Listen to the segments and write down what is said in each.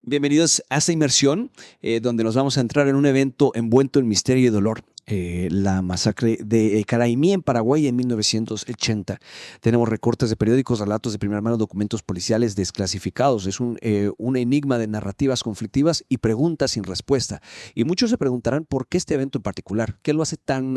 Bienvenidos a esta inmersión donde nos vamos a entrar en un evento envuelto en misterio y dolor. La masacre de Caraimí en Paraguay en 1980. Tenemos recortes de periódicos, relatos de primera mano, documentos policiales desclasificados. Es un enigma de narrativas conflictivas y preguntas sin respuesta. Y muchos se preguntarán por qué este evento en particular, qué lo hace tan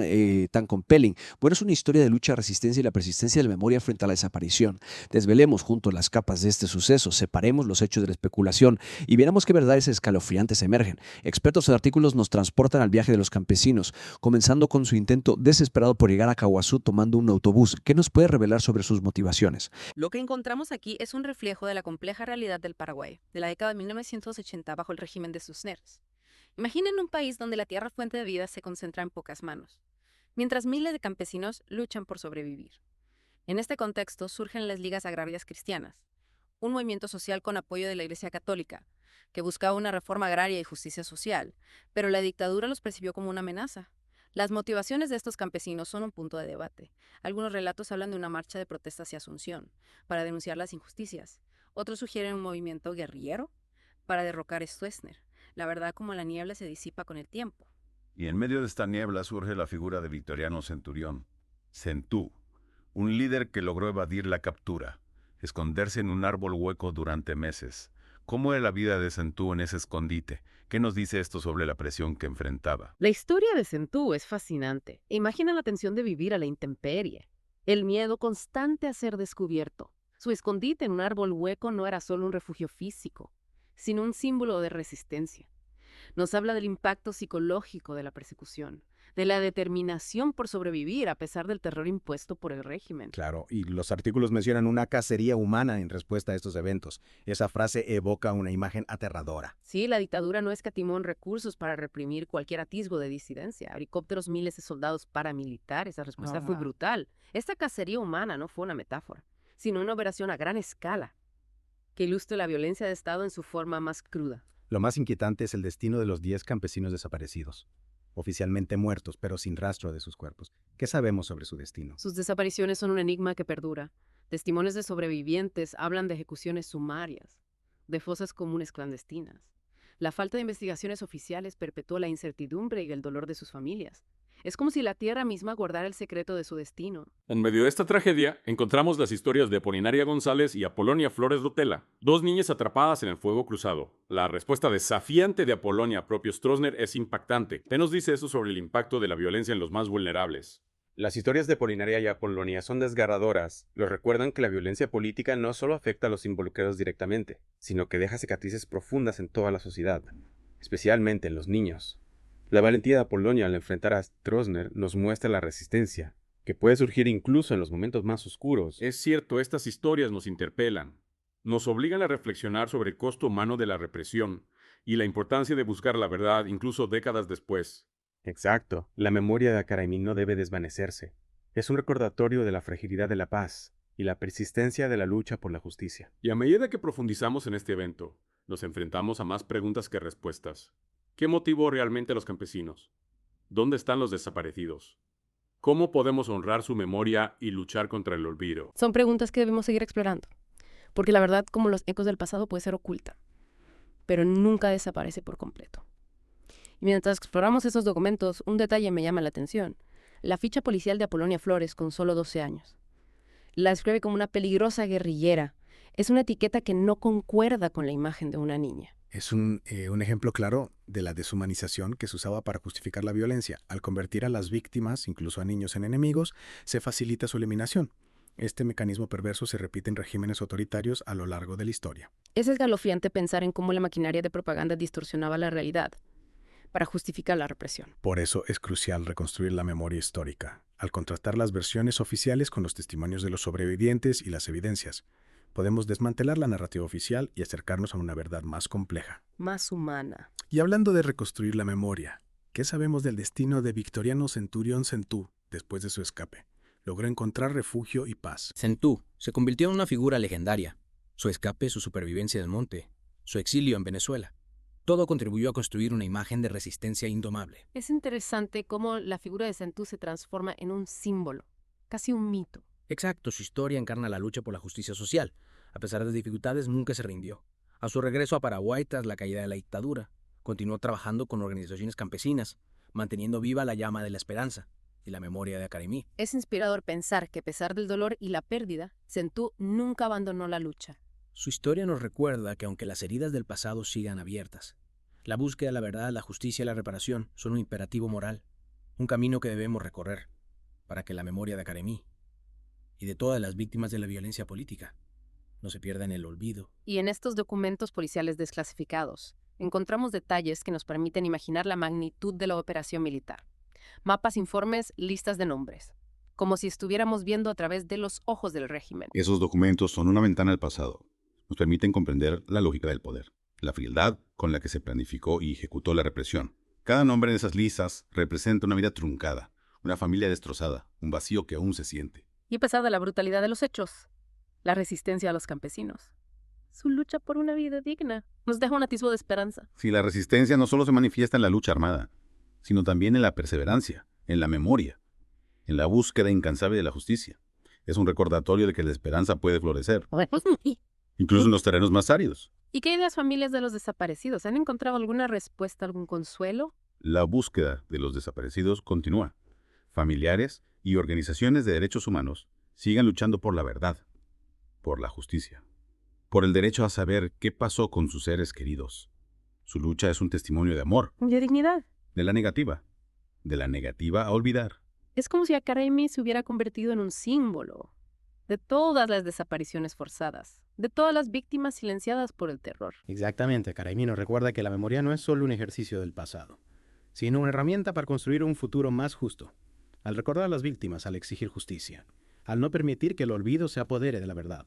compelling. Bueno, es una historia de lucha, resistencia y la persistencia de la memoria frente a la desaparición. Desvelemos juntos las capas de este suceso, separemos los hechos de la especulación y veremos qué verdades escalofriantes emergen. Expertos en artículos nos transportan al viaje de los campesinos, comenzando con su intento desesperado por llegar a Caguazú tomando un autobús. ¿Qué nos puede revelar sobre sus motivaciones? Lo que encontramos aquí es un reflejo de la compleja realidad del Paraguay, de la década de 1980 bajo el régimen de Cisneros. Imaginen un país donde la tierra fuente de vida se concentra en pocas manos, mientras miles de campesinos luchan por sobrevivir. En este contexto surgen las Ligas Agrarias Cristianas, un movimiento social con apoyo de la Iglesia Católica, que buscaba una reforma agraria y justicia social, pero la dictadura los percibió como una amenaza. Las motivaciones de estos campesinos son un punto de debate. Algunos relatos hablan de una marcha de protesta hacia Asunción, para denunciar las injusticias. Otros sugieren un movimiento guerrillero para derrocar a Stroessner. La verdad, como la niebla, se disipa con el tiempo. Y en medio de esta niebla surge la figura de Victoriano Centurión, Centú, un líder que logró evadir la captura, esconderse en un árbol hueco durante meses. ¿Cómo era la vida de Centú en ese escondite? ¿Qué nos dice esto sobre la presión que enfrentaba? La historia de Centú es fascinante. Imagina la tensión de vivir a la intemperie, el miedo constante a ser descubierto. Su escondite en un árbol hueco no era solo un refugio físico, sino un símbolo de resistencia. Nos habla del impacto psicológico de la persecución, de la determinación por sobrevivir a pesar del terror impuesto por el régimen. Claro, y los artículos mencionan una cacería humana en respuesta a estos eventos. Esa frase evoca una imagen aterradora. Sí, la dictadura no escatimó en recursos para reprimir cualquier atisbo de disidencia. Helicópteros, miles de soldados paramilitares. La respuesta fue brutal. Esta cacería humana no fue una metáfora, sino una operación a gran escala que ilustra la violencia de Estado en su forma más cruda. Lo más inquietante es el destino de los 10 campesinos desaparecidos, oficialmente muertos, pero sin rastro de sus cuerpos. ¿Qué sabemos sobre su destino? Sus desapariciones son un enigma que perdura. Testimonios de sobrevivientes hablan de ejecuciones sumarias, de fosas comunes clandestinas. La falta de investigaciones oficiales perpetuó la incertidumbre y el dolor de sus familias. Es como si la tierra misma guardara el secreto de su destino. En medio de esta tragedia, encontramos las historias de Apolinaria González y Apolonia Flores Rutela, dos niñas atrapadas en el fuego cruzado. La respuesta desafiante de Apolonia a propio Stroessner es impactante. ¿Qué nos dice eso sobre el impacto de la violencia en los más vulnerables? Las historias de Apolinaria y Apolonia son desgarradoras. Nos recuerdan que la violencia política no solo afecta a los involucrados directamente, sino que deja cicatrices profundas en toda la sociedad, especialmente en los niños. La valentía de Apolonia al enfrentar a Stroessner nos muestra la resistencia, que puede surgir incluso en los momentos más oscuros. Es cierto, estas historias nos interpelan. Nos obligan a reflexionar sobre el costo humano de la represión y la importancia de buscar la verdad incluso décadas después. Exacto, la memoria de Acaraimí no debe desvanecerse. Es un recordatorio de la fragilidad de la paz y la persistencia de la lucha por la justicia. Y a medida que profundizamos en este evento, nos enfrentamos a más preguntas que respuestas. ¿Qué motivó realmente a los campesinos? ¿Dónde están los desaparecidos? ¿Cómo podemos honrar su memoria y luchar contra el olvido? Son preguntas que debemos seguir explorando, porque la verdad, como los ecos del pasado, puede ser oculta, pero nunca desaparece por completo. Y mientras exploramos esos documentos, un detalle me llama la atención. La ficha policial de Apolonia Flores, con solo 12 años. La describe como una peligrosa guerrillera. Es una etiqueta que no concuerda con la imagen de una niña. Es un ejemplo claro de la deshumanización que se usaba para justificar la violencia. Al convertir a las víctimas, incluso a niños, en enemigos, se facilita su eliminación. Este mecanismo perverso se repite en regímenes autoritarios a lo largo de la historia. Es escalofriante pensar en cómo la maquinaria de propaganda distorsionaba la realidad para justificar la represión. Por eso es crucial reconstruir la memoria histórica, al contrastar las versiones oficiales con los testimonios de los sobrevivientes y las evidencias. Podemos desmantelar la narrativa oficial y acercarnos a una verdad más compleja. Más humana. Y hablando de reconstruir la memoria, ¿qué sabemos del destino de Victoriano Centurión Centú después de su escape? Logró encontrar refugio y paz. Centú se convirtió en una figura legendaria. Su escape, su supervivencia del monte, su exilio en Venezuela. Todo contribuyó a construir una imagen de resistencia indomable. Es interesante cómo la figura de Centú se transforma en un símbolo, casi un mito. Exacto, su historia encarna la lucha por la justicia social. A pesar de las dificultades, nunca se rindió. A su regreso a Paraguay tras la caída de la dictadura, continuó trabajando con organizaciones campesinas, manteniendo viva la llama de la esperanza y la memoria de Acaremí. Es inspirador pensar que a pesar del dolor y la pérdida, Sentú nunca abandonó la lucha. Su historia nos recuerda que aunque las heridas del pasado sigan abiertas, la búsqueda de la verdad, la justicia y la reparación son un imperativo moral, un camino que debemos recorrer para que la memoria de Acaremí y de todas las víctimas de la violencia política no se pierda en el olvido. Y en estos documentos policiales desclasificados, encontramos detalles que nos permiten imaginar la magnitud de la operación militar. Mapas, informes, listas de nombres, como si estuviéramos viendo a través de los ojos del régimen. Esos documentos son una ventana al pasado. Nos permiten comprender la lógica del poder, la frialdad con la que se planificó y ejecutó la represión. Cada nombre en esas listas representa una vida truncada, una familia destrozada, un vacío que aún se siente. Y a pesar de la brutalidad de los hechos, la resistencia a los campesinos, su lucha por una vida digna, nos deja un atisbo de esperanza. Si la resistencia no solo se manifiesta en la lucha armada, sino también en la perseverancia, en la memoria, en la búsqueda incansable de la justicia. Es un recordatorio de que la esperanza puede florecer, incluso en los terrenos más áridos. ¿Y qué hay de las familias de los desaparecidos? ¿Han encontrado alguna respuesta, algún consuelo? La búsqueda de los desaparecidos continúa. Familiares y organizaciones de derechos humanos sigan luchando por la verdad, por la justicia, por el derecho a saber qué pasó con sus seres queridos. Su lucha es un testimonio de amor, De dignidad. de la negativa a olvidar. Es como si Acaremí se hubiera convertido en un símbolo de todas las desapariciones forzadas, de todas las víctimas silenciadas por el terror. Exactamente, Acaremí nos recuerda que la memoria no es solo un ejercicio del pasado, sino una herramienta para construir un futuro más justo. Al recordar a las víctimas, al exigir justicia, al no permitir que el olvido se apodere de la verdad,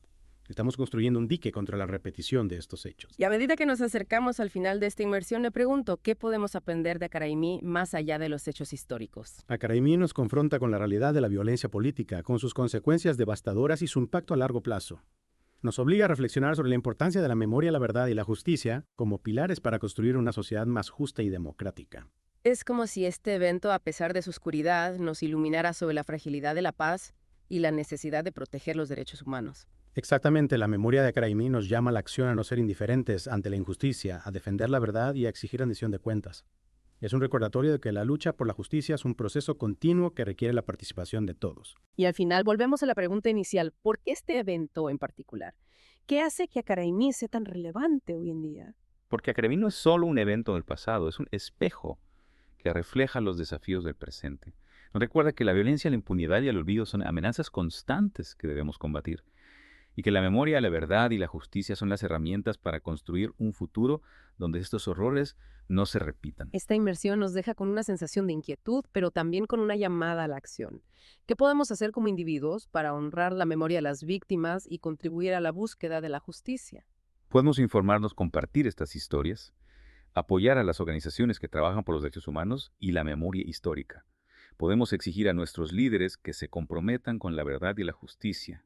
estamos construyendo un dique contra la repetición de estos hechos. Y a medida que nos acercamos al final de esta inmersión, me pregunto, ¿qué podemos aprender de Acaremí más allá de los hechos históricos? Acaremí nos confronta con la realidad de la violencia política, con sus consecuencias devastadoras y su impacto a largo plazo. Nos obliga a reflexionar sobre la importancia de la memoria, la verdad y la justicia como pilares para construir una sociedad más justa y democrática. Es como si este evento, a pesar de su oscuridad, nos iluminara sobre la fragilidad de la paz y la necesidad de proteger los derechos humanos. Exactamente, la memoria de Acaremí nos llama a la acción, a no ser indiferentes ante la injusticia, a defender la verdad y a exigir rendición de cuentas. Es un recordatorio de que la lucha por la justicia es un proceso continuo que requiere la participación de todos. Y al final volvemos a la pregunta inicial, ¿por qué este evento en particular? ¿Qué hace que Acaremí sea tan relevante hoy en día? Porque Acaremí no es solo un evento del pasado, es un espejo que refleja los desafíos del presente. Nos recuerda que la violencia, la impunidad y el olvido son amenazas constantes que debemos combatir, y que la memoria, la verdad y la justicia son las herramientas para construir un futuro donde estos horrores no se repitan. Esta inmersión nos deja con una sensación de inquietud, pero también con una llamada a la acción. ¿Qué podemos hacer como individuos para honrar la memoria de las víctimas y contribuir a la búsqueda de la justicia? Podemos informarnos, compartir estas historias, apoyar a las organizaciones que trabajan por los derechos humanos y la memoria histórica. Podemos exigir a nuestros líderes que se comprometan con la verdad y la justicia.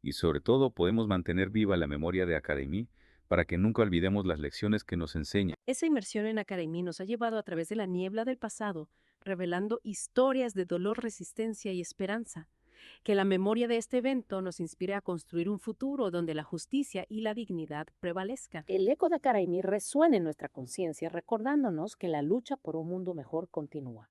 Y sobre todo podemos mantener viva la memoria de Acaremí para que nunca olvidemos las lecciones que nos enseña. Esa inmersión en Acaremí nos ha llevado a través de la niebla del pasado, revelando historias de dolor, resistencia y esperanza. Que la memoria de este evento nos inspire a construir un futuro donde la justicia y la dignidad prevalezcan. El eco de Acaremí resuena en nuestra conciencia, recordándonos que la lucha por un mundo mejor continúa.